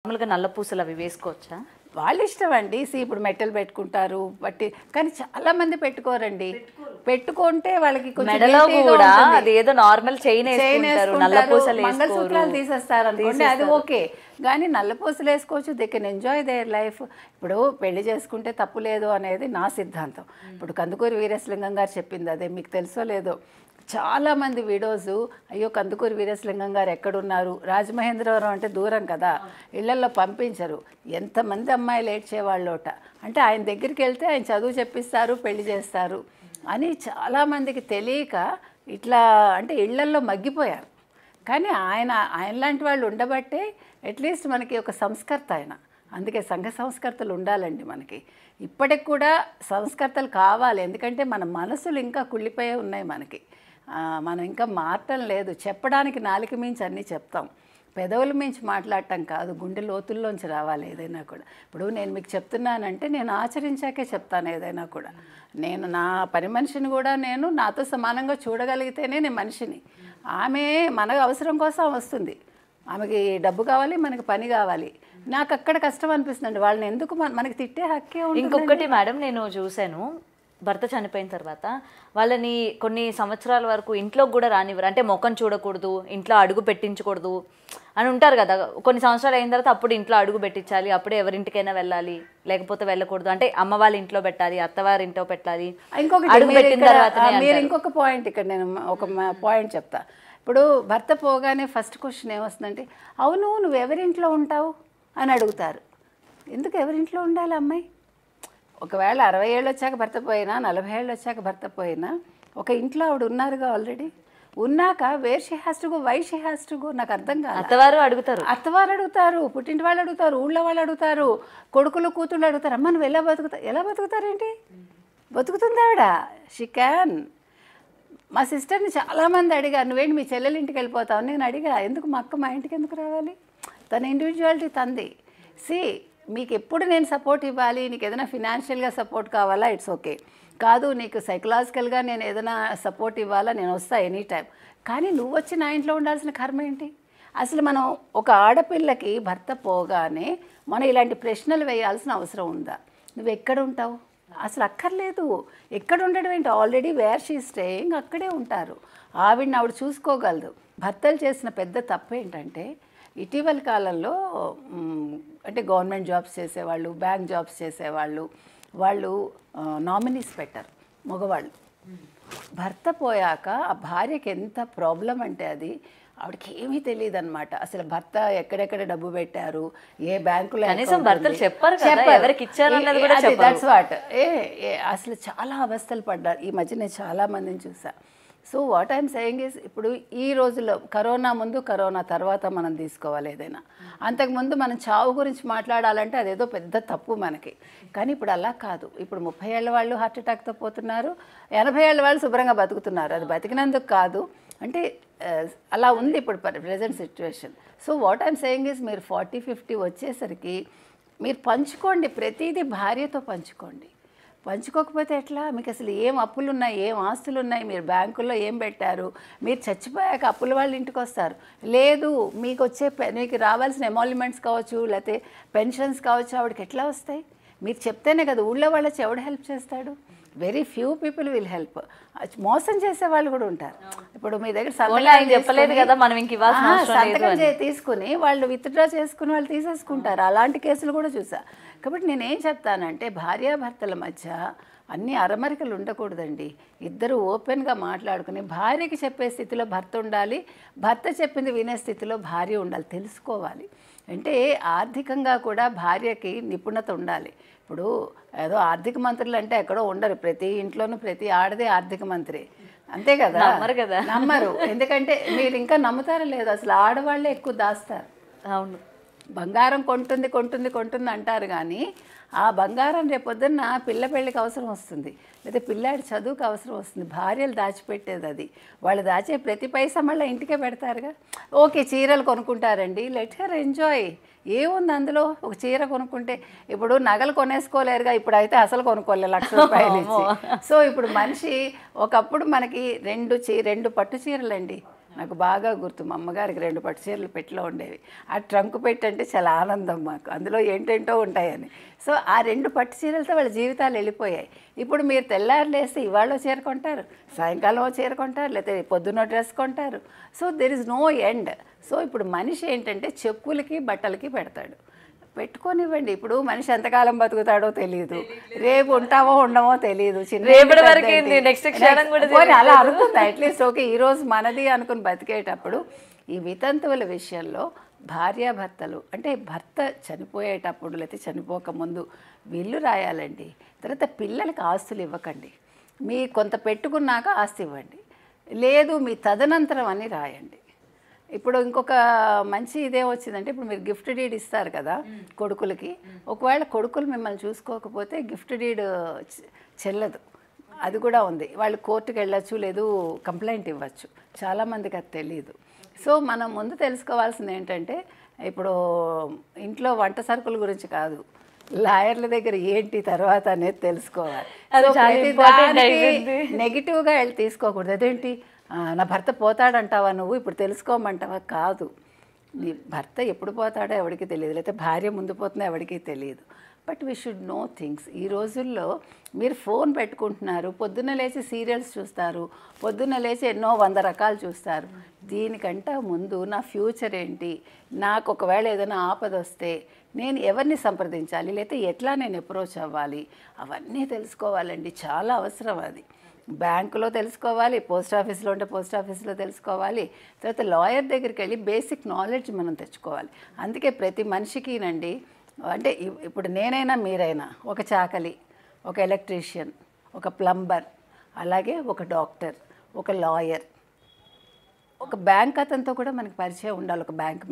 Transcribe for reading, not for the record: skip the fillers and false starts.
మామూలుగా నల్ల పూసలు అవి వేసుకోవచ్చా? వాళ్ళ ఇష్టం అండి. ఇప్పుడు మెట్టలు పెట్టుకుంటారు బట్టి, కానీ చాలా మంది పెట్టుకోరండి. పెట్టుకుంటే వాళ్ళకి మెడలో కూడా అది ఏదో నార్మల్ చైన్ వేసుకుంటారు, నల్ల పూసలు మంగళసూత్రాలు తీసేస్తారు అనుకోండి, అది ఓకే. కానీ నల్ల పూసలు వేసుకోవచ్చు, they can enjoy their life. ఇప్పుడు పెళ్లి చేసుకుంటే తప్పు లేదు అనేది నా సిద్ధాంతం. ఇప్పుడు కందుకూరి వీరేశలింగం గారు చెప్పింది అదే, మీకు తెలుసో లేదో. చాలామంది వీడియోస్, అయ్యో కందుకూరి వీరేశలింగం గారు ఎక్కడున్నారు, రాజమహేంద్రవరం అంటే దూరం కదా, ఇళ్లల్లో పంపించరు, ఎంతమంది అమ్మాయిలు ఏడ్చేవాళ్ళోట. అంటే ఆయన దగ్గరికి వెళ్తే ఆయన చదువు చెప్పిస్తారు, పెళ్లి చేస్తారు అని చాలామందికి తెలియక ఇట్లా అంటే ఇళ్లల్లో మగ్గిపోయారు. కానీ ఆయన లాంటి వాళ్ళు ఉండబట్టే అట్లీస్ట్ మనకి ఒక సంస్కర్త ఆయన. అందుకే సంఘ సంస్కర్తలు ఉండాలండి మనకి. ఇప్పటికి కూడా సంస్కర్తలు కావాలి, ఎందుకంటే మన మనసులు ఇంకా కుళ్ళిపోయే ఉన్నాయి మనకి. మనం ఇంకా మారటం లేదు. చెప్పడానికి నాలుక మించి అన్నీ చెప్తాం, పెదవుల మించి మాట్లాడటం కాదు, గుండె లోతుల్లోంచి రావాలి ఏదైనా కూడా. ఇప్పుడు నేను మీకు చెప్తున్నానంటే నేను ఆచరించాకే చెప్తాను ఏదైనా కూడా. నేను నా పని మనిషిని కూడా నేను నాతో సమానంగా చూడగలిగితేనే నేను మనిషిని. ఆమె మన అవసరం కోసం వస్తుంది, ఆమెకి డబ్బు కావాలి, మనకి పని కావాలి. నాకు అక్కడ కష్టం అనిపిస్తుందండి, వాళ్ళని ఎందుకు మనకి తిట్టే హక్కే ఉంటుంది. ఇంకొకటి మేడం, నేను చూశాను భర్త చనిపోయిన తర్వాత వాళ్ళని కొన్ని సంవత్సరాల వరకు ఇంట్లోకి కూడా రానివ్వరు. అంటే ముఖం చూడకూడదు, ఇంట్లో అడుగు పెట్టించకూడదు అని ఉంటారు కదా. కొన్ని సంవత్సరాలు అయిన తర్వాత అప్పుడు ఇంట్లో అడుగు పెట్టించాలి, అప్పుడే ఎవరింటికైనా వెళ్ళాలి, లేకపోతే వెళ్ళకూడదు. అంటే అమ్మ వాళ్ళ ఇంట్లో పెట్టాలి, అత్తవారి ఇంట్లో పెట్టాలి. ఇంకొకటి మీరు ఇంకొక పాయింట్ ఇక్కడ నేను ఒక పాయింట్ చెప్తా. ఇప్పుడు భర్త పోగానే ఫస్ట్ క్వశ్చన్ ఏమొస్తుందంటే, అవును నువ్వు ఎవరింట్లో ఉంటావు అని అడుగుతారు. ఎందుకు ఎవరింట్లో ఉండాలి అమ్మాయి? ఒకవేళ 60 ఏళ్ళు వచ్చాక భర్త పోయినా, 40 ఏళ్ళు వచ్చాక భర్త పోయినా, ఒక ఇంట్లో ఆవిడ ఉన్నారుగా ఆల్రెడీ. ఉన్నాక where she has to go, why she has to go, నాకు అర్థం కాదు. అత్తవారు అడుగుతారు, పుట్టింటి వాళ్ళు అడుగుతారు, ఊళ్ళో వాళ్ళు అడుగుతారు, కొడుకులు కూతుళ్ళు అడుగుతారు, అమ్మ నువ్వు ఎలా బతుకుతారేంటి? బతుకుతుంది ఆవిడ, షీ క్యాన్. మా సిస్టర్ని చాలామంది అడిగారు, నువ్వేంటి మీ చెల్లెలు ఇంటికి వెళ్ళిపోతావు? నేను అడిగా, ఎందుకు మా అక్క మా ఇంటికి ఎందుకు రావాలి? తన ఇండివిజువాలిటీ తంది. మీకు ఎప్పుడు నేను సపోర్ట్ ఇవ్వాలి, నీకు ఏదైనా ఫినాన్షియల్గా సపోర్ట్ కావాలా, ఇట్స్ ఓకే. కాదు నీకు సైకలాజికల్గా నేను ఏదైనా సపోర్ట్ ఇవ్వాలా, నేను వస్తా ఎనీ టైం. కానీ నువ్వు వచ్చి నా ఇంట్లో ఉండాల్సిన కర్మ ఏంటి? అసలు మనం ఒక ఆడపిల్లకి భర్త పోగానే మనం ఇలాంటి ప్రశ్నలు వేయాల్సిన అవసరం ఉందా? నువ్వు ఎక్కడ ఉంటావు? అసలు అక్కర్లేదు. ఎక్కడ ఉండడం ఏంటి? ఆల్రెడీ వేర్ షీ స్టేయింగ్ అక్కడే ఉంటారు. ఆవిడని ఆవిడ చూసుకోగలదు. భర్తలు చేసిన పెద్ద తప్పు ఏంటంటే, ఇటీవల కాలంలో అంటే గవర్నమెంట్ జాబ్స్ చేసేవాళ్ళు, బ్యాంక్ జాబ్స్ చేసేవాళ్ళు, వాళ్ళు నామినీస్ పెట్టారు మగవాళ్ళు. భర్త పోయాక ఆ భార్యకి ఎంత ప్రాబ్లం అంటే అది ఆవిడకి ఏమీ తెలియదు అనమాట. అసలు భర్త ఎక్కడెక్కడ డబ్బు పెట్టారు, ఏ బ్యాంకులో, అసలు చాలా అవస్థలు పడ్డారు. ఈ మధ్య నేను చాలా మందిని చూసా. So what I'm saying is, ఇప్పుడు ఈ రోజుల్లో కరోనా ముందు కరోనా తర్వాత మనం తీసుకోవాలి ఏదైనా. అంతకుముందు మనం చావు గురించి మాట్లాడాలంటే అదేదో పెద్ద తప్పు మనకి. కానీ ఇప్పుడు అలా కాదు. ఇప్పుడు 30 ఏళ్ళ వాళ్ళు హార్ట్ అటాక్తో పోతున్నారు, 80 ఏళ్ళ వాళ్ళు శుభ్రంగా బతుకుతున్నారు. అది బతికినందుకు కాదు, అంటే అలా ఉంది ఇప్పుడు present situation. So what I'm saying is, మీరు 40-50 వచ్చేసరికి మీరు పంచుకోండి, ప్రతిదీ భార్యతో పంచుకోండి. పంచుకోకపోతే ఎట్లా? మీకు అసలు ఏం అప్పులు ఉన్నాయి, ఏం ఆస్తులు ఉన్నాయి, మీరు బ్యాంకుల్లో ఏం పెట్టారు, మీరు చచ్చిపోయాక అప్పుల వాళ్ళ ఇంటికి వస్తారు. లేదు మీకు వచ్చే మీకు రావాల్సిన ఎమాల్యుమెంట్స్ కావచ్చు, లేకపోతే పెన్షన్స్ కావచ్చు, ఆవిడకి ఎట్లా వస్తాయి? మీరు చెప్తేనే కదా. ఊళ్ళో వాళ్ళకి ఎవడు హెల్ప్ చేస్తాడు? Very few people will help. మోసం చేసే వాళ్ళు కూడా ఉంటారు. ఇప్పుడు మీ దగ్గర సంతకం తీసుకుని వాళ్ళు విత్డ్రా చేసుకుని వాళ్ళు తీసేసుకుంటారు. అలాంటి కేసులు కూడా చూసా. కాబట్టి నేనేం చెప్తానంటే, భార్యాభర్తల మధ్య అన్ని అరమరికలు ఉండకూడదండి. ఇద్దరు ఓపెన్గా మాట్లాడుకుని భార్యకి చెప్పే స్థితిలో భర్త ఉండాలి, భర్త చెప్పింది వినే స్థితిలో భార్య ఉండాలి. తెలుసుకోవాలి. అంటే ఆర్థికంగా కూడా భార్యకి నిపుణత ఉండాలి. ఇప్పుడు ఏదో ఆర్థిక మంత్రులు అంటే ఎక్కడో ఉండరు, ప్రతి ఇంట్లోనూ ప్రతి ఆడదే ఆర్థిక మంత్రి, అంతే కదా. నమ్మరు. ఎందుకంటే మీరు ఇంకా నమ్ముతారో లేదు, అసలు ఆడవాళ్ళే ఎక్కువ దాస్తారు. అవును, బంగారం కొంటుంది అంటారు, కానీ ఆ బంగారం రేపొద్దున్న పిల్ల పెళ్ళికి అవసరం వస్తుంది, లేదా పిల్లాడి చదువుకు అవసరం వస్తుంది. భార్యలు దాచిపెట్టేది అది. వాళ్ళు దాచే ప్రతి పైసా మళ్ళీ ఇంటికే పెడతారుగా. ఓకే, చీరలు కొనుక్కుంటారండి, లెట్ హర్ ఎంజాయ్. ఏముంది అందులో? ఒక చీర కొనుక్కుంటే, ఇప్పుడు నగలు కొనేసుకోలేరుగా, ఇప్పుడు అయితే అసలు కొనుక్కోలే, ₹1,00,000 ఇచ్చి. సో ఇప్పుడు మనిషి, ఒకప్పుడు మనకి 2 పట్టు చీరలండి, నాకు బాగా గుర్తు. మా అమ్మగారికి 2 పట్టు చీరలు పెట్టిలో ఉండేవి. ఆ ట్రంక్ పెట్టి అంటే చాలా ఆనందం మాకు, అందులో ఏంటేంటో ఉంటాయని. సో ఆ 2 పట్టు చీరలతో వాళ్ళ జీవితాలు వెళ్ళిపోయాయి. ఇప్పుడు మీరు తెల్లారు లేస్తే ఇవాళ చీర కొంటారు, సాయంకాలం చీర కొంటారు, లేకపోతే పొద్దున్న డ్రెస్ కొంటారు. So there is no end. So ఇప్పుడు మనిషి ఏంటంటే చెప్పులకి బట్టలకి పెడతాడు. పెట్టుకోనివ్వండి. ఇప్పుడు మనిషి ఎంతకాలం బతుకుతాడో తెలియదు, రేపు ఉంటామో ఉండమో తెలియదు. అలా అనుకుంది అట్లీస్ట్ ఓకే ఈరోజు మనది అనుకుని బతికేటప్పుడు ఈ వితంతువుల విషయంలో భార్యాభర్తలు అంటే భర్త చనిపోయేటప్పుడు లేకపోతే చనిపోకముందు వీళ్ళు రాయాలండి. తర్వాత పిల్లలకి ఆస్తులు ఇవ్వకండి. మీ కొంత పెట్టుకున్నాక ఆస్తి ఇవ్వండి, లేదు మీ తదనంతరం అని రాయండి. ఇప్పుడు ఇంకొక మంచి ఇదే వచ్చిందంటే ఇప్పుడు మీరు గిఫ్ట్ డీడ్ ఇస్తారు కదా కొడుకులకి, ఒకవేళ కొడుకులు మిమ్మల్ని చూసుకోకపోతే గిఫ్ట్ డీడ్ చెల్లదు. అది కూడా ఉంది. వాళ్ళు కోర్టుకు వెళ్ళచ్చు, లేదు కంప్లైంట్ ఇవ్వచ్చు. చాలామందికి అది తెలియదు. సో మనం ముందు తెలుసుకోవాల్సింది ఏంటంటే ఇప్పుడు ఇంట్లో వంట సరుకుల గురించి కాదు, లాయర్ల దగ్గర ఏంటి తర్వాత అనేది తెలుసుకోవాలి. నెగిటివ్గా వెళ్ళి తీసుకోకూడదు. అదేంటి నా భర్త పోతాడంటావా నువ్వు ఇప్పుడు తెలుసుకోమంటావా? కాదు, నీ భర్త ఎప్పుడు పోతాడో ఎవరికి తెలియదు, లేకపోతే భార్య ముందు పోతుందో ఎవరికి తెలియదు. But we should know things. ఈ రోజుల్లో మీరు ఫోన్ పెట్టుకుంటున్నారు, పొద్దున్న లేచి సీరియల్స్ చూస్తారు, పొద్దున్న లేచి ఎన్నో 100 రకాలు చూస్తారు. దీనికంటే ముందు నా ఫ్యూచర్ ఏంటి, నాకు ఒకవేళ ఏదైనా ఆపద వస్తే నేను ఎవరిని సంప్రదించాలి, లేకపోతే ఎట్లా నేను అప్రోచ్ అవ్వాలి, అవన్నీ తెలుసుకోవాలండి. చాలా అవసరం అది. బ్యాంకులో తెలుసుకోవాలి, పోస్ట్ ఆఫీస్లో ఉంటే పోస్ట్ ఆఫీస్లో తెలుసుకోవాలి, తర్వాత లాయర్ దగ్గరికి వెళ్ళి బేసిక్ నాలెడ్జ్ మనం తెచ్చుకోవాలి. అందుకే ప్రతి మనిషికినండి, అంటే ఇప్పుడు నేనైనా మీరైనా ఒక చాకలి, ఒక ఎలక్ట్రీషియన్, ఒక ప్లంబర్, అలాగే ఒక డాక్టర్, ఒక లాయర్, ఒక బ్యాంక్ అతనితో కూడా మనకి పరిచయం ఉండాలి, ఒక బ్యాంక్